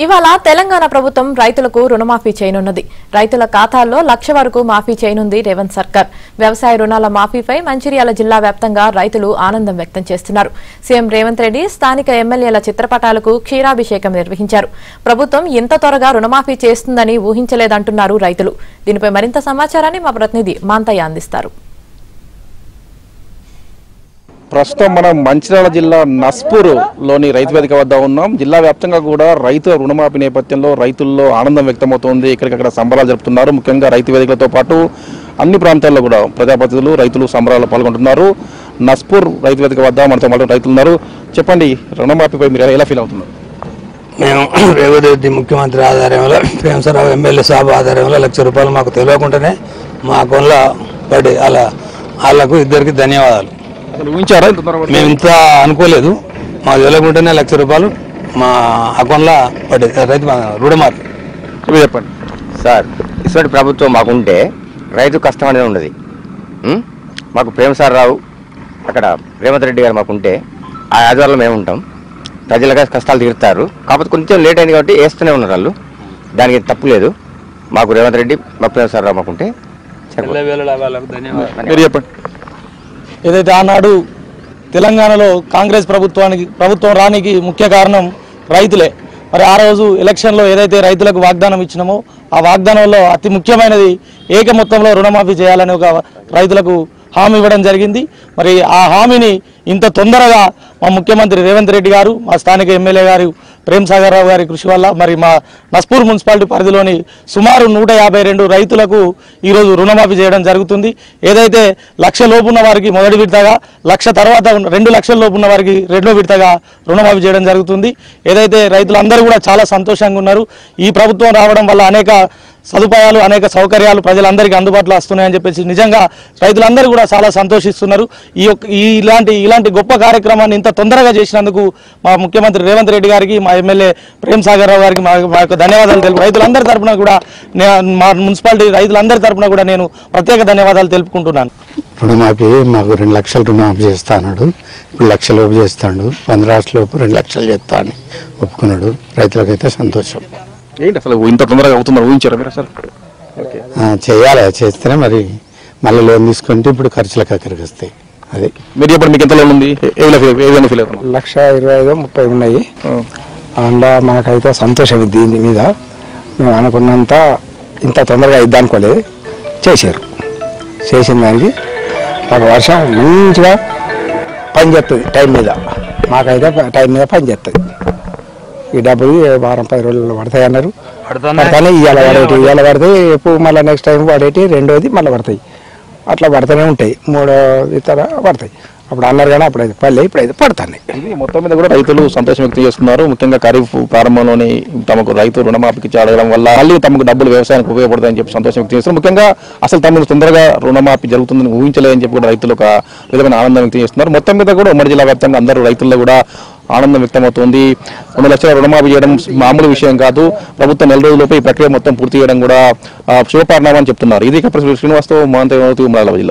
ఇవాళ తెలంగాణ ప్రభుత్వం రైతులకు రుణమాఫీ చేయనున్నది. రైతుల ఖాతాల్లో 1,00,000 వరకు మాఫీ చేయనుంది రేవంత్ సర్కార్. వ్యవసాయ రుణాల మాఫీపై మంచిర్యాల జిల్లా వ్యాప్తంగా రైతులు ఆనందం వ్యక్తం చేస్తున్నారు. సీఎం రేవంత్ రెడ్డి స్థానిక ఎమ్మెల్యేల చిత్రపటాలకు క్షీరాభిషేకం నిర్వహించారు. ప్రభుత్వం ఇంత త్వరగా రుణమాఫీ చేస్తుందని ఊహించలేదంటున్నారు రైతులు. దీనిపై మరింత సమాచారాన్ని మా ప్రతినిధి మాంతయ్య అందిస్తారు. ప్రస్తుతం మనం మంచిర్యాల జిల్లా నస్పూర్లోని రైతు వేదిక వద్ద ఉన్నాం. జిల్లా వ్యాప్తంగా కూడా రైతుల రుణమాఫీ నేపథ్యంలో రైతుల్లో ఆనందం వ్యక్తమవుతోంది. ఇక్కడికక్కడ సంబరాలు జరుపుతున్నారు. ముఖ్యంగా రైతు వేదికలతో పాటు అన్ని ప్రాంతాల్లో కూడా ప్రజాప్రతినిధులు రైతులు సంబరాల్లో పాల్గొంటున్నారు. నస్పూర్ రైతు వేదిక వద్ద మనతో మాత్రం రైతులు ఉన్నారు. చెప్పండి, రుణమాఫీపై మీరు ఎలా ఫీల్ అవుతున్నారు? మేము రేవంత్ రెడ్డి ముఖ్యమంత్రి ఆధారంలో ప్రేమసరావు ఎమ్మెల్యే సాబ్ ఆధారంలో 1,00,000 రూపాయలు మాకు తెలియకుండానే మా అకౌంట్లో పడి వాళ్ళకు ఇద్దరికి ధన్యవాదాలు. మేము ఇంత అనుకోలేదు. మాకు తెలియకుండానే 1,00,000 రూపాయలు మా అకౌంట్లో పడి రైతు రుణమాఫీ. చెప్పండి సార్, ఇటువంటి ప్రభుత్వం మాకుంటే రైతు కష్టం అనేది ఉండదు. మాకు ప్రేమసారరావు అక్కడ రేవంత్ రెడ్డి గారు మాకుంటే ఆ ఆధ్వర్యంలో మేము ఉంటాం. ప్రజలుగా కష్టాలు తీరుతారు. కాకపోతే కొంచెం లేట్ అయింది కాబట్టి వేస్తూనే ఉన్నారు వాళ్ళు. దానికి తప్పు లేదు. మాకు రేవంత్ రెడ్డి మా ప్రేమసారరావు మాకుంటే మీరు చెప్పండి. ఏదైతే ఆనాడు తెలంగాణలో కాంగ్రెస్ ప్రభుత్వం రానికి ముఖ్య కారణం రైతులే. మరి ఆ రోజు ఎలక్షన్లో ఏదైతే రైతులకు వాగ్దానం ఇచ్చినామో ఆ వాగ్దానంలో అతి ముఖ్యమైనది ఏక మొత్తంలో రుణమాఫీ చేయాలని ఒక రైతులకు హామీ ఇవ్వడం జరిగింది. మరి ఆ హామీని ఇంత తొందరగా మా ముఖ్యమంత్రి రేవంత్ రెడ్డి గారు, మా స్థానిక ఎమ్మెల్యే గారు ప్రేమసాగర్ రావు గారి కృషి వల్ల మరి మా నస్పూర్ మున్సిపాలిటీ పరిధిలోని సుమారు 152 రైతులకు ఈరోజు రుణమాఫీ చేయడం జరుగుతుంది. ఏదైతే 1,00,000 లోపు ఉన్న వారికి మొదటి విడతగా, 1,00,000 తర్వాత 2,00,000 లోపు ఉన్న వారికి రెండో విడతగా రుణమాఫీ చేయడం జరుగుతుంది. ఏదైతే రైతులందరూ కూడా చాలా సంతోషంగా ఉన్నారు. ఈ ప్రభుత్వం రావడం వల్ల అనేక సదుపాయాలు, అనేక సౌకర్యాలు ప్రజలందరికీ అందుబాటులో వస్తున్నాయని చెప్పేసి నిజంగా రైతులందరూ కూడా చాలా సంతోషిస్తున్నారు. ఇలాంటి గొప్ప కార్యక్రమాన్ని ఇంత తొందరగా చేసినందుకు మా ముఖ్యమంత్రి రేవంత్ రెడ్డి గారికి, మా ఎమ్మెల్యే ప్రేమసాగర్ రావు గారికి మా యొక్క ధన్యవాదాలు తెలుపు రైతులందరి తరఫున కూడా మా మున్సిపాలిటీ రైతులందరి తరఫున కూడా నేను ప్రత్యేక ధన్యవాదాలు తెలుపుకుంటున్నాను. రుణమాఫీ మాకు 2,00,000 రుణమాఫీ చేస్తాడు. ఇప్పుడు 1,00,000 లోపు చేస్తాడు. 15 లోపు 2,00,000 చేస్తా అని ఒప్పుకున్నాడు. రైతులకైతే సంతోషం. ఏంటి అసలు ఇంత తొందరగా అవుతున్నారు? ఊహించారా మీరు అసలు? చేయాలి. చేస్తేనే మరి మళ్ళీ లోన్ తీసుకుంటే ఇప్పుడు ఖర్చులకు అక్కడికి వస్తాయి. అదే మీరు చెప్పండి, మీకు ఎంత లోన్ ఉంది? ఏదైనా ఫీల్ అవుతున్నారు? 1,25,30 ఉన్నాయి. అందులో మనకైతే సంతోషం. దీని మీద మేము అనుకున్నంత ఇంత తొందరగా ఇద్దా అనుకోలేదు. చేసిన దానికి మాకు వర్షం మంచిగా పని చేస్తుంది. టైం మీద మాకైతే టైం మీద పని చేస్తుంది. ఈ డబ్బులు వారం 10 రోజుల్లో పడతాయి అన్నారు. పడతానే ఇవాళ పడతాయి. ఎప్పుడు మళ్ళీ నెక్స్ట్ టైం పడేటి, రెండోది మళ్ళీ పడతాయి. అట్లా పడుతూనే ఉంటాయి. మూడో ఇతర పడతాయి. అప్పుడు అన్నారు కానీ అప్పుడైతే పల్లె, ఇప్పుడైతే పడతాయి. ఇది మొత్తం మీద కూడా రైతులు సంతోషం వ్యక్తం చేస్తున్నారు. ముఖ్యంగా ఖరీఫ్ ప్రారంభంలోనే తమకు రైతు రుణమాఫీకి చేయడం వల్ల మళ్ళీ తమకు డబ్బులు వ్యవసాయానికి ఉపయోగపడతాయని చెప్పి సంతోషం వ్యక్తం చేస్తున్నారు. ముఖ్యంగా అసలు తమకు తొందరగా రుణమాఫీ జరుగుతుందని ఊహించలేదని చెప్పి కూడా రైతులు ఒక విధమైన ఆనందం వ్యక్తం చేస్తున్నారు. మొత్తం మీద కూడా ఉమ్మడి జిల్లా వ్యాప్తంగా అందరూ రైతుల్లో కూడా ఆనందం వ్యక్తమవుతోంది. 2,00,000 రుణమాఫీ చేయడం మామూలు విషయం కాదు. ప్రభుత్వం 4 రోజులపై ఈ ప్రక్రియ మొత్తం పూర్తి చేయడం కూడా శుభపరిణామం అని చెప్తున్నారు. ఇది శ్రీనివాసరావు, మాంతయ్య జిల్లా.